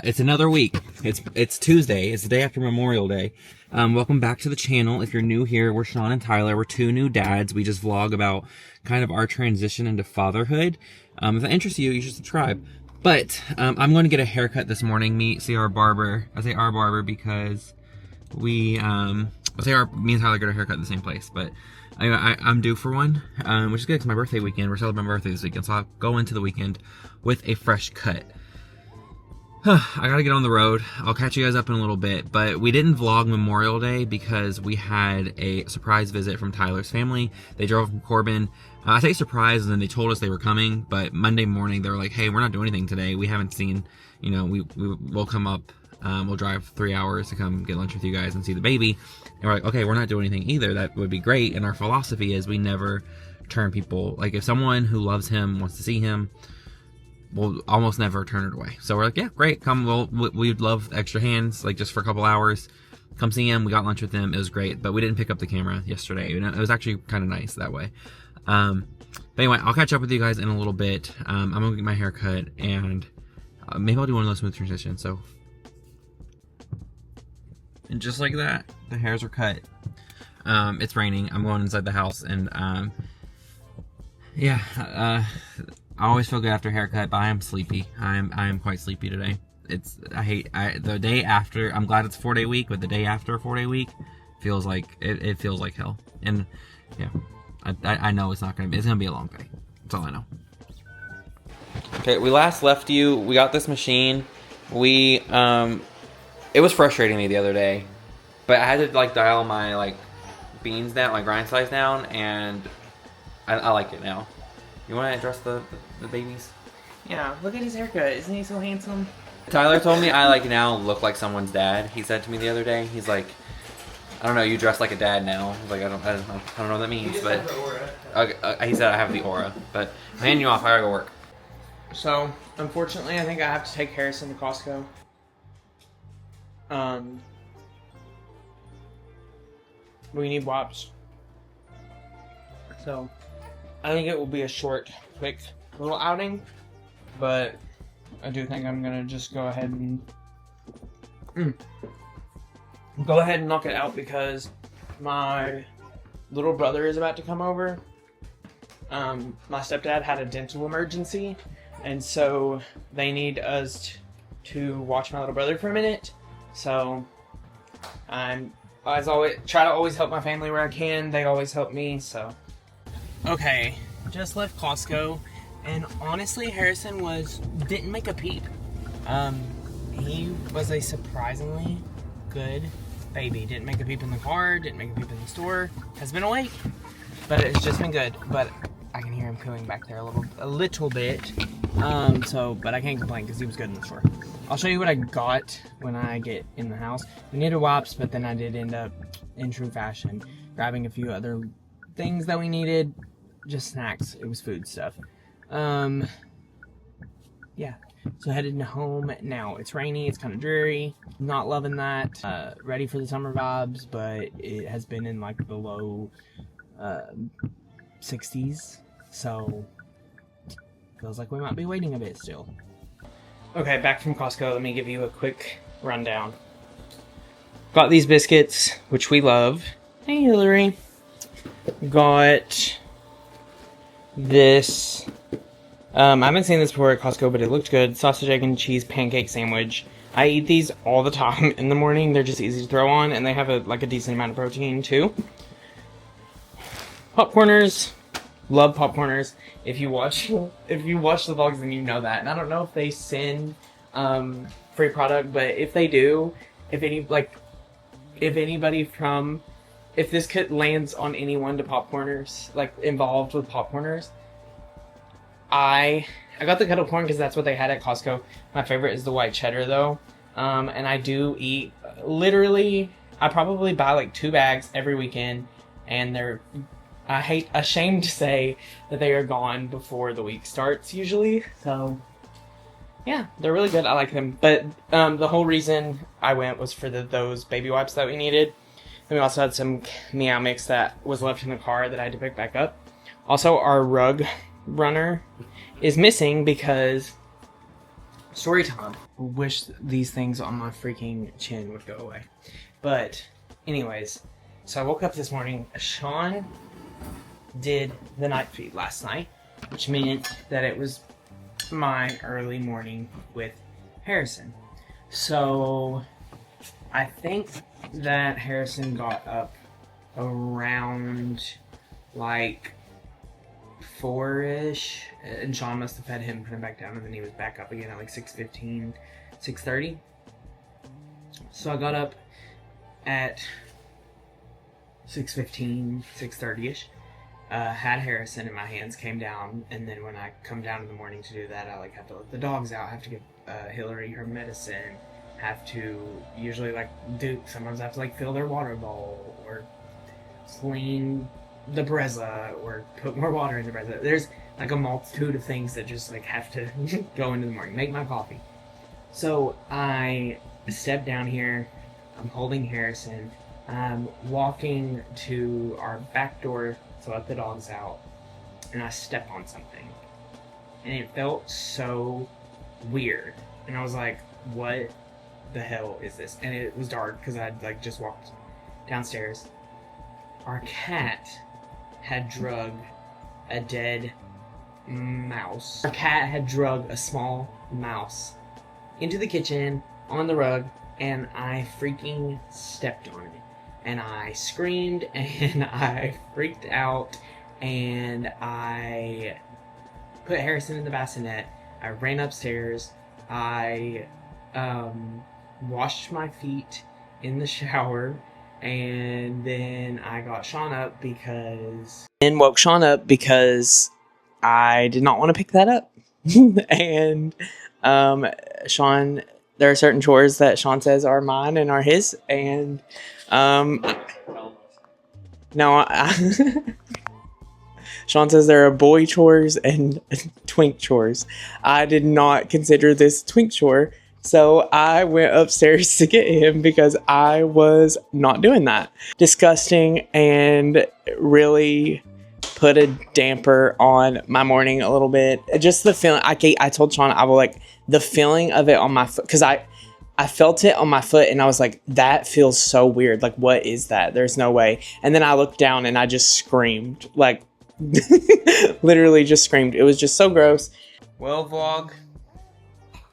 It's another week. It's Tuesday. It's the day after Memorial Day. Welcome back to the channel. If you're new here, we're Sean and Tyler. We're two new dads. We just vlog about kind of our transition into fatherhood. If that interests you, you should subscribe. But I'm going to get a haircut this morning. See our barber. I say our barber because me and Tyler get a haircut in the same place. But I'm due for one, which is good because my birthday weekend. We're celebrating my birthday this weekend, so I'll go into the weekend with a fresh cut. I gotta get on the road. I'll catch you guys up in a little bit, but we didn't vlog Memorial Day because we had a surprise visit from Tyler's family. They drove from Corbin. I say surprise, and then they told us they were coming, but Monday morning they were like, hey, we're not doing anything today. We haven't seen, we'll come up, we'll drive 3 hours to come get lunch with you guys and see the baby. And we're like, okay, we're not doing anything either. That would be great. And our philosophy is we never turn people, like if someone who loves him wants to see him, we'll almost never turn it away. So we're like, yeah, great, come. We'd love extra hands, like just for a couple hours. Come see him. We got lunch with him. It was great, but we didn't pick up the camera yesterday. It was actually kind of nice that way. But anyway, I'll catch up with you guys in a little bit. I'm gonna get my hair cut, and maybe I'll do one of those smooth transitions. So, and just like that, the hairs are cut. It's raining. I'm going inside the house, and I always feel good after a haircut, but I am sleepy. I am quite sleepy today. The day after. I'm glad it's a 4-day week, but the day after a 4-day week feels like it feels like hell. And yeah, I know it's gonna be a long day. That's all I know. Okay, we last left you. We got this machine. It was frustrating me the other day, but I had to dial my beans down, grind size down, and I like it now. You want to address the babies? Yeah, look at his haircut. Isn't he so handsome? Tyler told me I now look like someone's dad. He said to me the other day, he's like, I don't know, you dress like a dad now. I was like, I don't know what that means, but he said I have the aura. But I'm handing you off. I gotta go work. So, unfortunately, I think I have to take Harrison to Costco. We need wipes. So, I think it will be a short, quick little outing, but I do think I'm gonna just go ahead and knock it out because my little brother is about to come over. My stepdad had a dental emergency, and so they need us to watch my little brother for a minute. So I'm, as always, try to always help my family where I can. They always help me, so. Okay, just left Costco, and honestly, Harrison didn't make a peep. He was a surprisingly good baby. Didn't make a peep in the car, didn't make a peep in the store. Has been awake, but it's just been good. But I can hear him cooing back there a little bit. But I can't complain because he was good in the store. I'll show you what I got when I get in the house. We needed wipes, but then I did end up, in true fashion, grabbing a few other things that we needed. Just snacks. It was food stuff. Yeah. So headed home now. It's rainy. It's kind of dreary. Not loving that. Ready for the summer vibes, but it has been in the low 60s. So feels like we might be waiting a bit still. Okay, back from Costco. Let me give you a quick rundown. Got these biscuits, which we love. Hey, Hillary. Got this. I haven't seen this before at Costco, but it looked good. Sausage, egg, and cheese pancake sandwich. I eat these all the time in the morning. They're just easy to throw on, and they have a decent amount of protein too. Popcorners. Love popcorners. If you watch the vlogs, then you know that. And I don't know if they send free product, but if they do, if this kit lands on anyone to popcorners, involved with popcorners, I got the kettle corn because that's what they had at Costco. My favorite is the white cheddar though. And I do eat, literally, I probably buy 2 bags every weekend, and ashamed to say that they are gone before the week starts usually. So yeah, they're really good. I like them. But the whole reason I went was for those baby wipes that we needed. Then we also had some Meow Mix that was left in the car that I had to pick back up. Also, our rug runner is missing because Story time. Wish these things on my freaking chin would go away. But, anyways, so I woke up this morning. Sean did the night feed last night, which meant that it was my early morning with Harrison. So, I think that Harrison got up around like 4-ish, and Sean must have fed him, put him back down, and then he was back up again at like 6:15, 6:30. So I got up at 6:15, 6:30ish. Had Harrison in my hands, came down, and then when I come down in the morning to do that, I like have to let the dogs out, have to give Hillary her medicine, have to usually like sometimes I have to like fill their water bowl or clean the Brezza or put more water in the Brezza. There's like a multitude of things that just like have to go into the morning, make my coffee. So I step down here, I'm holding Harrison, I'm walking to our back door to let the dogs out, and I step on something, and it felt so weird, and I was like, what the hell is this? And it was dark because I'd like just walked downstairs. Our cat had drug a dead mouse. Our cat had drug a small mouse into the kitchen on the rug, and I freaking stepped on it. And I screamed, and I freaked out, and I put Harrison in the bassinet. I ran upstairs. I washed my feet in the shower, and then I got Sean up because... And woke Sean up because I did not want to pick that up. And Sean... There are certain chores that Sean says are mine and are his, and Sean says there are boy chores and twink chores. I did not consider this twink chore, so I went upstairs to get him because I was not doing that. Disgusting, and really put a damper on my morning a little bit. Just the feeling, I told Sean, I will like, the feeling of it on my foot, because I felt it on my foot, and I was like, that feels so weird. Like, what is that? There's no way. And then I looked down, and I just screamed. Like, literally just screamed. It was just so gross. Well, vlog,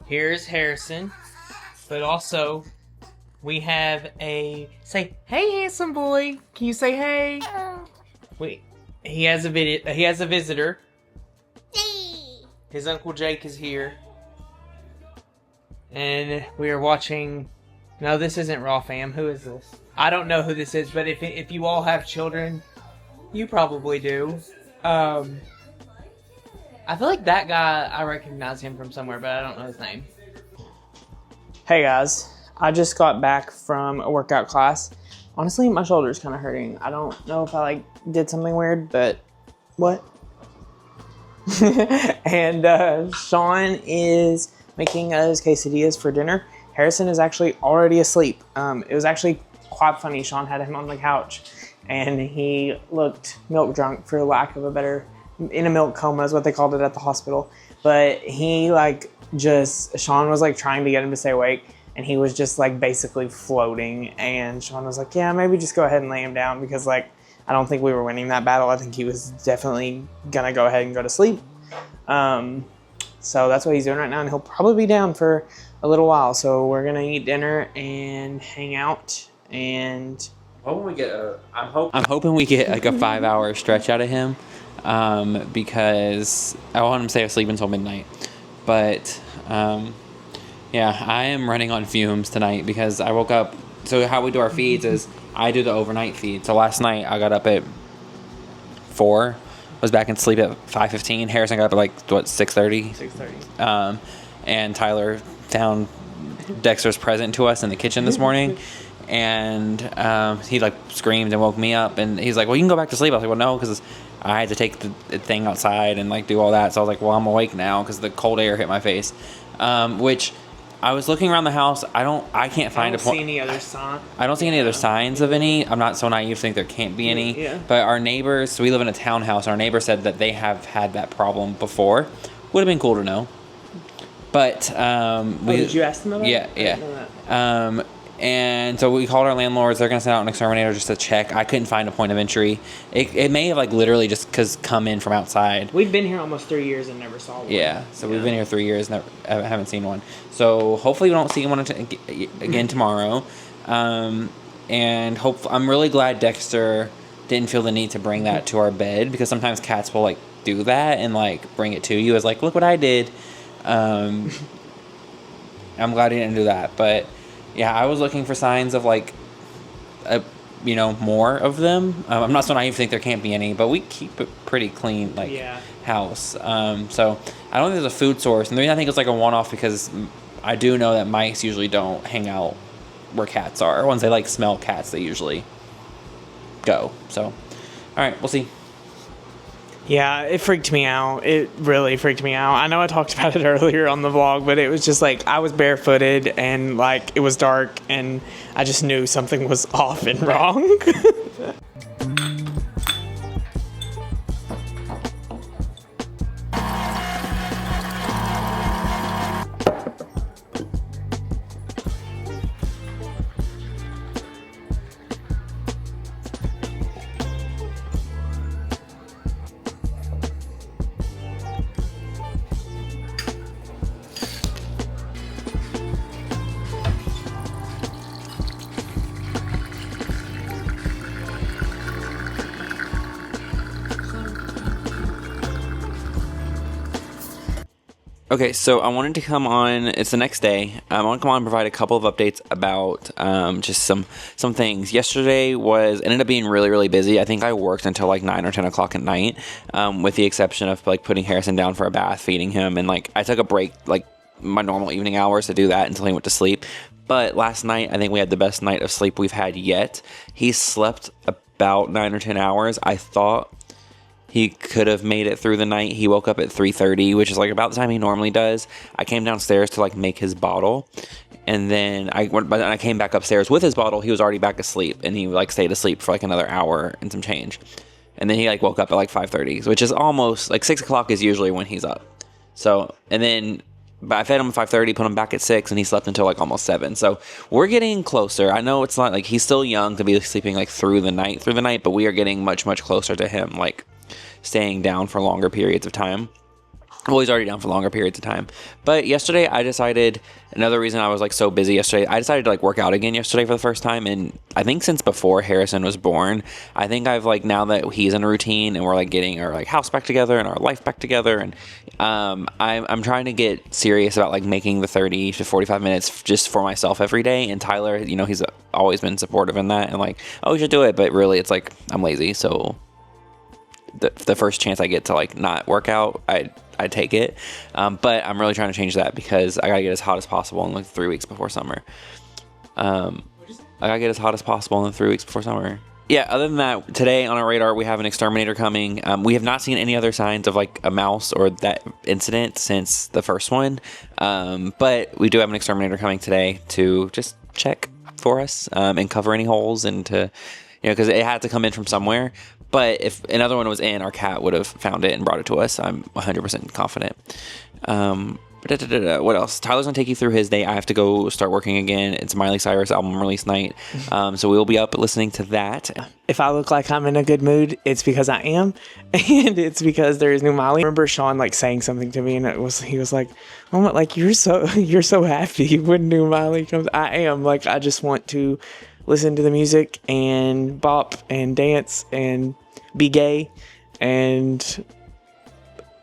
here's Harrison. But also, we have a... Say, hey, handsome boy. Can you say hey? Wait. He has a visitor. His Uncle Jake is here. And we are watching... No, this isn't Raw Fam. Who is this? I don't know who this is, but if you all have children, you probably do. I feel like that guy, I recognize him from somewhere, but I don't know his name. Hey guys, I just got back from a workout class. Honestly, my shoulder's kind of hurting. I don't know if I like did something weird, but what? And Sean is making us quesadillas for dinner. Harrison is actually already asleep. It was actually quite funny. Sean had him on the couch, and he looked milk drunk, for lack of a better, in a milk coma is what they called it at the hospital. But he Sean was like trying to get him to stay awake, and he was just like basically floating. And Sean was like, yeah, maybe just go ahead and lay him down, because like, I don't think we were winning that battle. I think he was definitely gonna go ahead and go to sleep. So that's what he's doing right now, and he'll probably be down for a little while. So we're gonna eat dinner and hang out, and I'm hoping we get like a 5-hour stretch out of him, because I want him to stay asleep until midnight. But yeah, I am running on fumes tonight because I woke up. So how we do our feeds is I do the overnight feed. So last night I got up at 4. Was back in sleep at 5:15. Harrison got up at like 6:30. 6:30. And Tyler found Dexter's present to us in the kitchen this morning, and he like screamed and woke me up. And he's like, "Well, you can go back to sleep." I was like, "Well, no, because I had to take the thing outside and like do all that." So I was like, "Well, I'm awake now because the cold air hit my face," which. I was looking around the house. I can't find a point. I don't see any other sign. I don't see any other signs of any. I'm not so naive to think there can't be any. Yeah. But our neighbors, so we live in a townhouse. Our neighbor said that they have had that problem before. Would have been cool to know. But did you ask them about yeah, it? Yeah. And so we called our landlords. They're gonna send out an exterminator just to check. I couldn't find a point of entry. It may have like literally just come in from outside. We've been here almost 3 years and never saw one. Yeah, so we've been here 3 years, never haven't seen one. So hopefully we don't see one again tomorrow. And I'm really glad Dexter didn't feel the need to bring that to our bed, because sometimes cats will like do that and like bring it to you as like, look what I did. I'm glad he didn't do that, but yeah, I was looking for signs of like, more of them. I'm not so naive to think there can't be any, but we keep it pretty clean, house. So I don't think there's a food source, and the reason I think it's like a one-off because I do know that mice usually don't hang out where cats are. Once they like smell cats, they usually go. So, all right, we'll see. Yeah, it freaked me out. It really freaked me out. I know I talked about it earlier on the vlog, but it was just like I was barefooted and like it was dark and I just knew something was off and wrong. Okay, so I wanted to come on. It's the next day. I want to come on and provide a couple of updates about just some things. Yesterday ended up being really, really busy. I think I worked until like 9 or 10 o'clock at night, with the exception of like putting Harrison down for a bath, feeding him, and like I took a break, like my normal evening hours, to do that until he went to sleep. But last night, I think we had the best night of sleep we've had yet. He slept about 9 or 10 hours. I thought he could have made it through the night. He woke up at 3:30, which is like about the time he normally does. I came downstairs to like make his bottle, and then I came back upstairs with his bottle. He was already back asleep, and he like stayed asleep for like another hour and some change. And then he like woke up at like 5:30, which is almost like 6 o'clock is usually when he's up. So, and then but I fed him at 5:30, put him back at 6, and he slept until like almost 7. So we're getting closer. I know it's not like he's still young to be sleeping like through the night, but we are getting much, much closer to him, like staying down for longer periods of time. Well, he's already down for longer periods of time. But yesterday I decided, another reason I was like so busy yesterday, I decided to like work out again yesterday for the first time. And I think since before Harrison was born, I think I've like, now that he's in a routine and we're like getting our like house back together and our life back together. And I'm trying to get serious about like making the 30 to 45 minutes just for myself every day. And Tyler, he's always been supportive in that and like, oh, we should do it. But really it's like, I'm lazy. So the first chance I get to like not work out, I take it. But I'm really trying to change that because I gotta get as hot as possible in like 3 weeks before summer. I gotta get as hot as possible in 3 weeks before summer. Yeah, other than that, today on our radar, we have an exterminator coming. We have not seen any other signs of like a mouse or that incident since the first one. But we do have an exterminator coming today to just check for us, and cover any holes, and to, because it had to come in from somewhere. But if another one was in, our cat would have found it and brought it to us. I'm 100% confident. What else? Tyler's going to take you through his day. I have to go start working again. It's Miley Cyrus album release night. So we'll be up listening to that. If I look like I'm in a good mood, it's because I am. And it's because there is new Miley. I remember Sean like saying something to me, and he was like, "Oh, like you're so happy when new Miley comes." I am. Like, I just want to listen to the music and bop and dance and be gay. And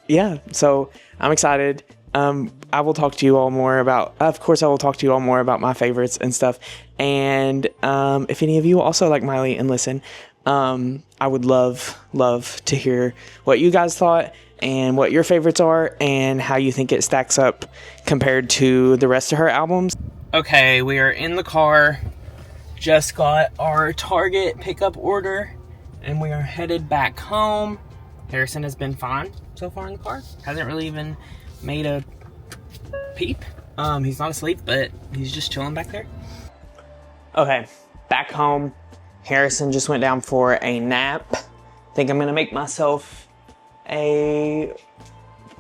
yeah, so I'm excited. I will talk to you all more about, of course, I will talk to you all more about my favorites and stuff. And if any of you also like Miley and listen, I would love to hear what you guys thought and what your favorites are and how you think it stacks up compared to the rest of her albums. Okay, we are in the car. Just got our Target pickup order, and we are headed back home. Harrison has been fine so far in the car. Hasn't really even made a peep. He's not asleep, but he's just chilling back there. Okay, back home. Harrison just went down for a nap. Think I'm gonna make myself probably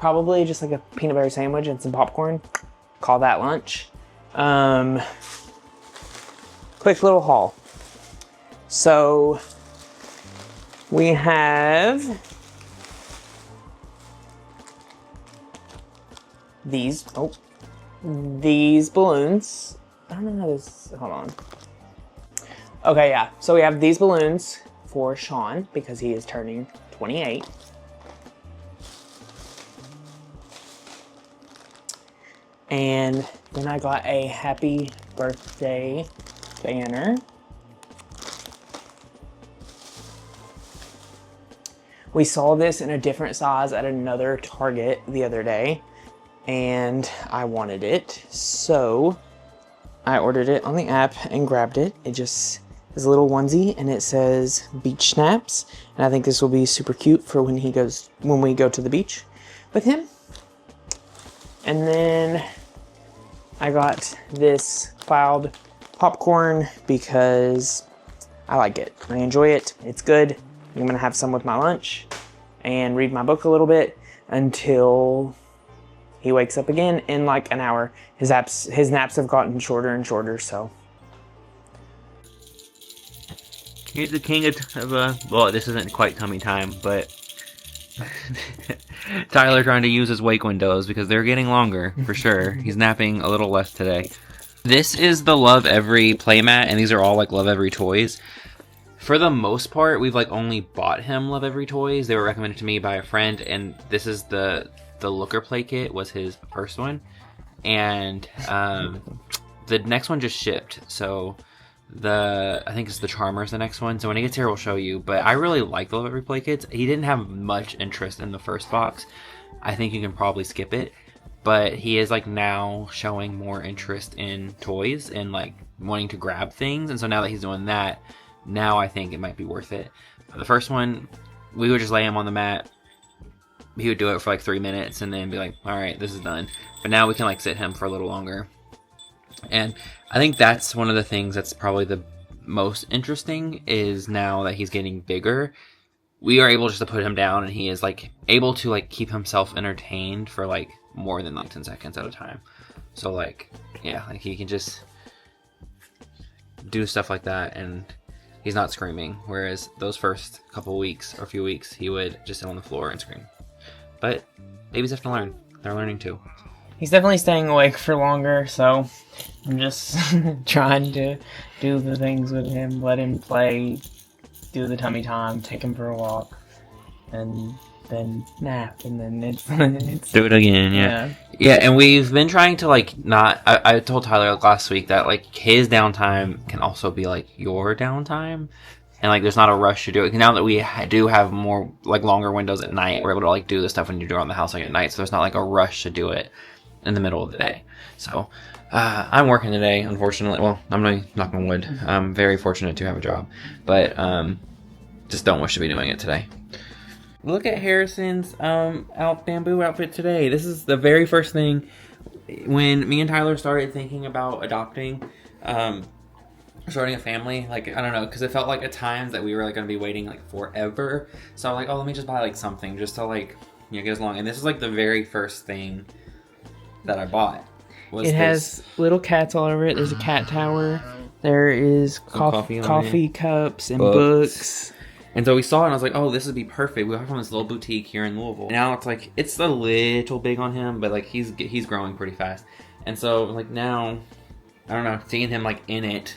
probably just like a peanut butter sandwich and some popcorn. Call that lunch. Quick little haul. So we have these balloons. I don't know how this, hold on. Okay, yeah, so we have these balloons for Sean because he is turning 28. And then I got a happy birthday banner. We saw this in a different size at another Target the other day, and I wanted it, so I ordered it on the app and grabbed it. It just is a little onesie, and it says beach snaps, and I think this will be super cute for when we go to the beach with him. And then I got this cloud popcorn because I like it. I enjoy it. It's good. I'm gonna have some with my lunch and read my book a little bit until he wakes up again in like an hour. His naps have gotten shorter and shorter, so. He's the king of well, this isn't quite tummy time, but Tyler trying to use his wake windows because they're getting longer, for sure. He's napping a little less today. This is the Love Every playmat, and these are all like Love Every toys. For the most part, we've like only bought him Love Every toys. They were recommended to me by a friend, and this is the Looker Play Kit was his first one, and the next one just shipped. So I think it's the Charmer's the next one. So when he gets here, we'll show you. But I really like the Love Every Play Kits. He didn't have much interest in the first box. I think you can probably skip it. But he is like now showing more interest in toys and like wanting to grab things. And so now that he's doing that, now I think it might be worth it. The first one, we would just lay him on the mat. He would do it for like 3 minutes and then be like, all right, this is done. But now we can like sit him for a little longer. And I think that's one of the things that's probably the most interesting is now that he's getting bigger, we are able just to put him down and he is like able to like keep himself entertained for like more than like 10 seconds at a time. So like, yeah, like he can just do stuff like that and he's not screaming. Whereas those first couple weeks or few weeks, he would just sit on the floor and scream. But babies have to learn. They're learning too. He's definitely staying awake for longer, so I'm just trying to do the things with him, let him play, do the tummy time, take him for a walk, and then nap, and then it's do it again, yeah. And we've been trying to like not. I told Tyler last week that like his downtime can also be like your downtime, and like there's not a rush to do it. Now that we do have more like longer windows at night, we're able to like do the stuff when you do around the house like at night. So there's not like a rush to do it in the middle of the day. So I'm working today, unfortunately. Well, I'm not knocking on wood. I'm very fortunate to have a job, but just don't wish to be doing it today. Look at Harrison's bamboo outfit today. This is the very first thing when me and Tyler started thinking about adopting, starting a family. Like, I don't know, because it felt like at times that we were like going to be waiting like forever. So I'm like, oh, let me just buy like something just to like, you know, get us along. And this is like the very first thing that I bought. It has little cats all over it. There's a cat tower. There is coffee cups and books. And so we saw it and I was like, oh, this would be perfect. We have from this little boutique here in Louisville. Now it's like, it's a little big on him, but like he's growing pretty fast. And so like now, I don't know, seeing him like in it,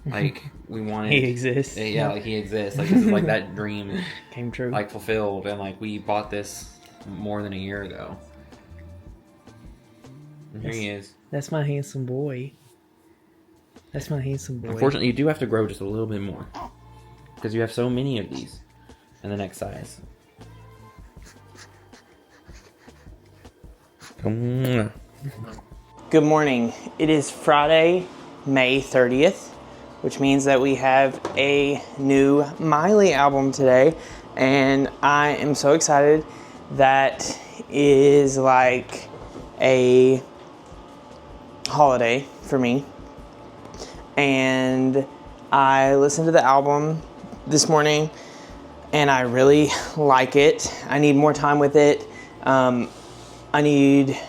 like we wanted. He exists. Yeah, like he exists. Like this is like that dream came true. Like fulfilled. And like we bought this more than a year ago. And here he is. That's my handsome boy. That's my handsome boy. Unfortunately, you do have to grow just a little bit more. Because you have so many of these in the next size. Good morning. It is Friday, May 30th, which means that we have a new Miley album today. And I am so excited. That is like a holiday for me. And I listened to the album this morning and I really like it. I need more time with it. I need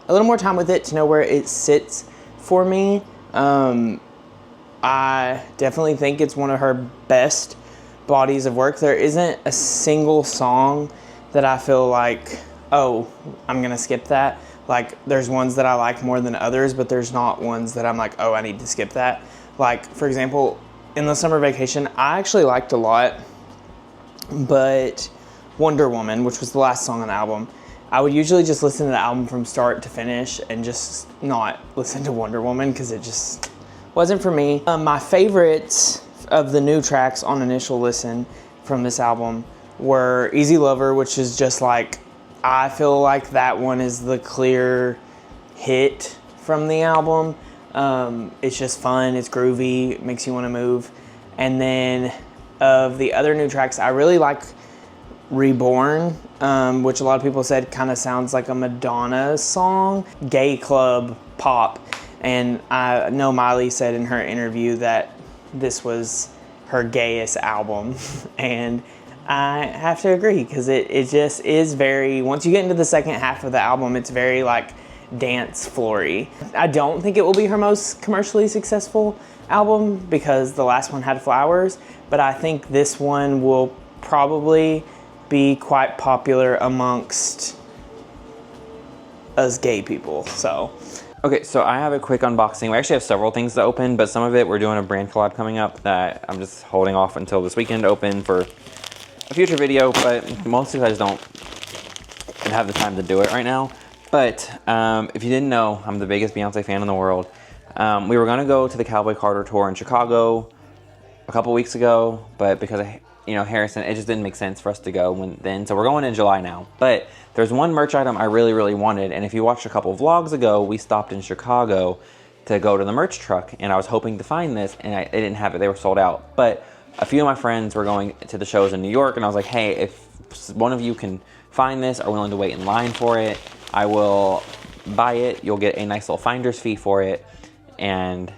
a little more time with it to know where it sits for me. I definitely think it's one of her best bodies of work. There isn't a single song that I feel like, oh, I'm going to skip that. Like, there's ones that I like more than others, but there's not ones that I'm like, oh, I need to skip that. Like, for example, Endless Summer Vacation, I actually liked a lot, but Wonder Woman, which was the last song on the album, I would usually just listen to the album from start to finish and just not listen to Wonder Woman because it just wasn't for me. My favorites of the new tracks on initial listen from this album were Easy Lover, which is just like, I feel like that one is the clear hit from the album. It's just fun, it's groovy, it makes you want to move. And then of the other new tracks, I really like Reborn, which a lot of people said kind of sounds like a Madonna song, gay club pop. And I know Miley said in her interview that this was her gayest album. And I have to agree, because it just is very, once you get into the second half of the album, it's very like dance floory. I don't think it will be her most commercially successful album because the last one had Flowers, but I think this one will probably be quite popular amongst us gay people, so. Okay, so I have a quick unboxing. We actually have several things to open, but some of it we're doing a brand collab coming up that I'm just holding off until this weekend to open for a future video, but mostly I just don't have the time to do it right now. But if you didn't know, I'm the biggest Beyonce fan in the world. We were gonna go to the Cowboy Carter tour in Chicago a couple weeks ago, but because of Harrison, it just didn't make sense for us to go then. So we're going in July now. But there's one merch item I really, really wanted, and if you watched a couple vlogs ago, we stopped in Chicago to go to the merch truck, and I was hoping to find this, and they didn't have it. They were sold out. But a few of my friends were going to the shows in New York, and I was like, hey, if one of you can find this, are willing to wait in line for it, I will buy it. You'll get a nice little finder's fee for it, and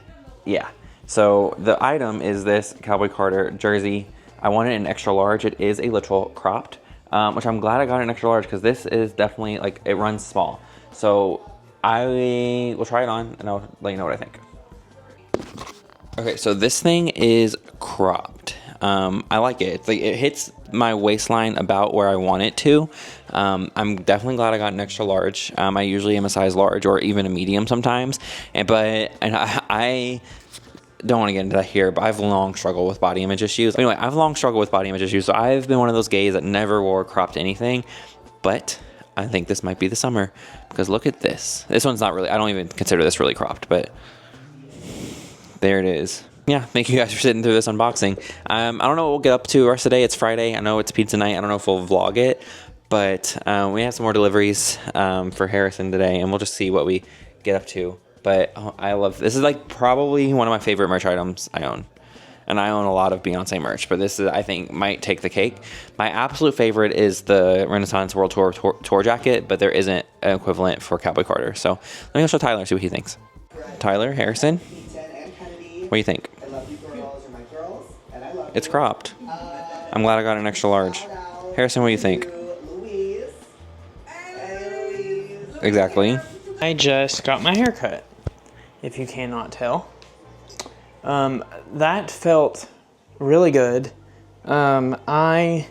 yeah. So the item is this Cowboy Carter jersey. I wanted an extra large. It is a literal cropped, which I'm glad I got an extra large because this is definitely, like, it runs small. So I will try it on and I'll let you know what I think. Okay, so this thing is cropped. I like it. It's like, it hits my waistline about where I want it to. I'm definitely glad I got an extra large. I usually am a size large or even a medium sometimes. I don't want to get into that here, but I've long struggled with body image issues. Anyway, I've long struggled with body image issues, so I've been one of those gays that never wore cropped anything, but I think this might be the summer, because look at this. This one's not really, I don't even consider this really cropped, but there it is. Yeah, thank you guys for sitting through this unboxing. I don't know what we'll get up to the rest of the day. It's Friday. I know it's pizza night. I don't know if we'll vlog it, but we have some more deliveries for Harrison today, and we'll just see what we get up to. But I love this. Is like probably one of my favorite merch items I own. And I own a lot of Beyonce merch, but this is, I think, might take the cake. My absolute favorite is the Renaissance World Tour jacket, but there isn't an equivalent for Cowboy Carter. So let me go show Tyler and see what he thinks. Tyler, Harrison, what do you think? It's cropped. I'm glad I got an extra large. Harrison, what do you think? Exactly. I just got my hair cut, if you cannot tell. That felt really good. I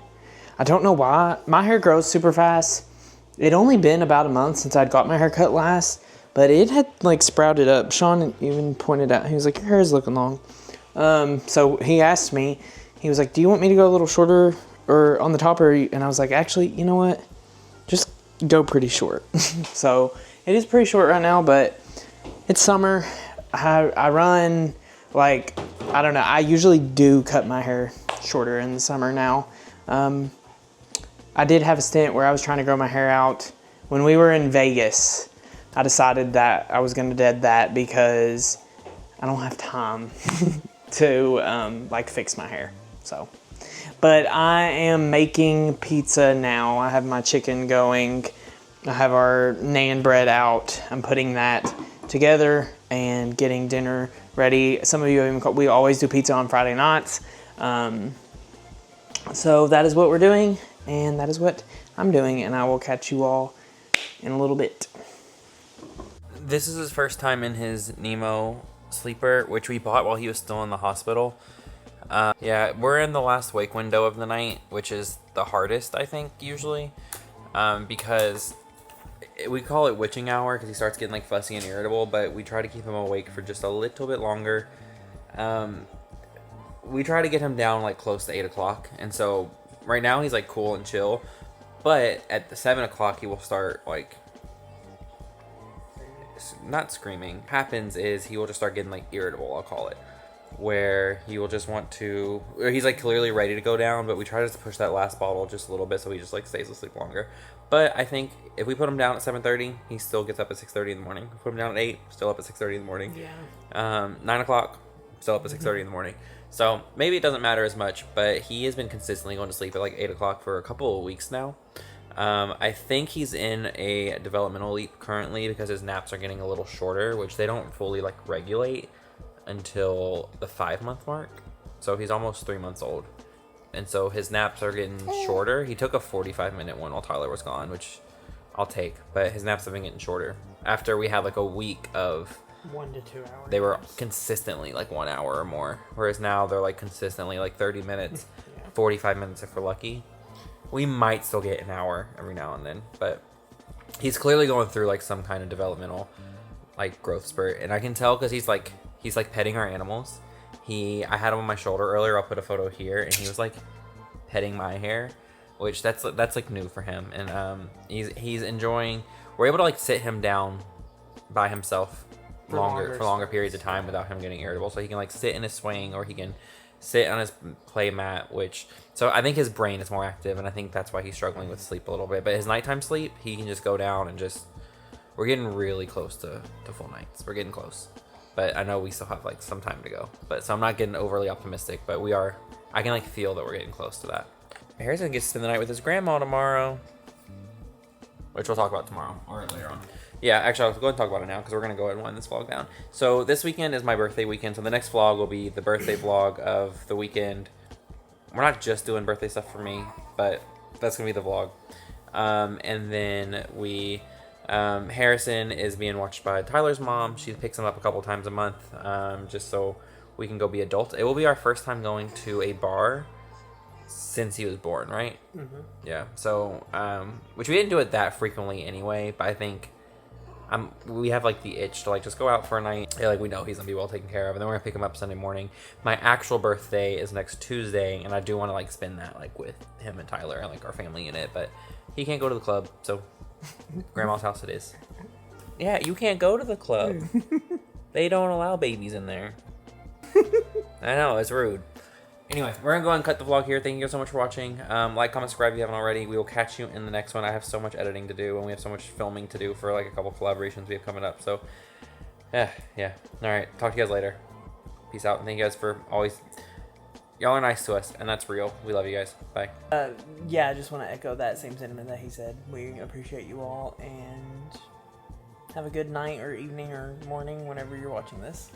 don't know why. My hair grows super fast. It'd only been about a month since I'd got my hair cut last, but it had like sprouted up. Sean even pointed out, he was like, your hair is looking long. So he asked me, he was like, do you want me to go a little shorter or on the top? And I was like, actually, you know what? Just go pretty short. So it is pretty short right now, but it's summer. I run, like, I don't know. I usually do cut my hair shorter in the summer now. I did have a stint where I was trying to grow my hair out. When we were in Vegas, I decided that I was going to dead that because I don't have time to like fix my hair. So, but I am making pizza now. I have my chicken going. I have our naan bread out. I'm putting that together and getting dinner ready. Some of you have even called, we always do pizza on Friday nights. So that is what we're doing, and that is what I'm doing, and I will catch you all in a little bit. This is his first time in his Nemo sleeper, which we bought while he was still in the hospital. Yeah, we're in the last wake window of the night, which is the hardest, I think, usually, because we call it witching hour because he starts getting like fussy and irritable, but we try to keep him awake for just a little bit longer. We try to get him down like close to 8 o'clock, and so right now he's like cool and chill, but at the 7 o'clock he will start like not screaming. What happens is he will just start getting like irritable, I'll call it, where he will just want to, or he's like clearly ready to go down, but we try to push that last bottle just a little bit so he just like stays asleep longer. But I think if we put him down at 7:30, he still gets up at 6:30 in the morning. If we put him down at 8, still up at 6:30 in the morning. Yeah. 9 o'clock, still up at 6:30 in the morning. So maybe it doesn't matter as much, but he has been consistently going to sleep at like 8 o'clock for a couple of weeks now. I think he's in a developmental leap currently because his naps are getting a little shorter, which they don't fully like regulate until the 5-month mark. So he's almost 3 months old, and so his naps are getting shorter. He took a 45-minute one while Tyler was gone, which I'll take, but his naps have been getting shorter after we had like a week of 1 to 2 hours. they were consistently like 1 hour or more, whereas now they're like consistently like 30 minutes, 45 minutes if we're lucky. We might still get an hour every now and then, but he's clearly going through like some kind of developmental like growth spurt, and I can tell because he's like petting our animals. I had him on my shoulder earlier. I'll put a photo here, and he was like petting my hair, which that's like new for him, and he's enjoying. We're able to like sit him down by himself for longer periods of time without him getting irritable, so he can like sit in his swing or he can sit on his play mat, so I think his brain is more active, and I think that's why he's struggling with sleep a little bit. But his nighttime sleep, he can just go down and we're getting really close to full nights. We're getting close, but I know we still have like some time to go, so I'm not getting overly optimistic, but I can like feel that we're getting close to that. Harrison gets to spend the night with his grandma tomorrow, which we'll talk about tomorrow or later on. Yeah, actually, I'll go ahead and talk about it now because we're going to go ahead and wind this vlog down. So this weekend is my birthday weekend, so the next vlog will be the birthday vlog of the weekend. We're not just doing birthday stuff for me, but that's going to be the vlog. And then Harrison is being watched by Tyler's mom. She picks him up a couple times a month just so we can go be adults. It will be our first time going to a bar since he was born, right? Mm-hmm. Yeah, so, which we didn't do it that frequently anyway, but I think we have like the itch to like just go out for a night. Yeah, like we know he's gonna be well taken care of, and then we're gonna pick him up Sunday morning. My actual birthday is next Tuesday, and I do want to like spend that like with him and Tyler and like our family in it, but he can't go to the club, so grandma's house it is. Yeah, you can't go to the club. They don't allow babies in there. I know, it's rude. Anyway, we're gonna go ahead and cut the vlog here. Thank you guys so much for watching. Like, comment, subscribe if you haven't already. We will catch you in the next one. I have so much editing to do, and we have so much filming to do for like a couple collaborations we have coming up. So, yeah. All right, talk to you guys later. Peace out, and thank you guys for always. Y'all are nice to us, and that's real. We love you guys. Bye. Yeah, I just want to echo that same sentiment that he said. We appreciate you all, and have a good night or evening or morning whenever you're watching this.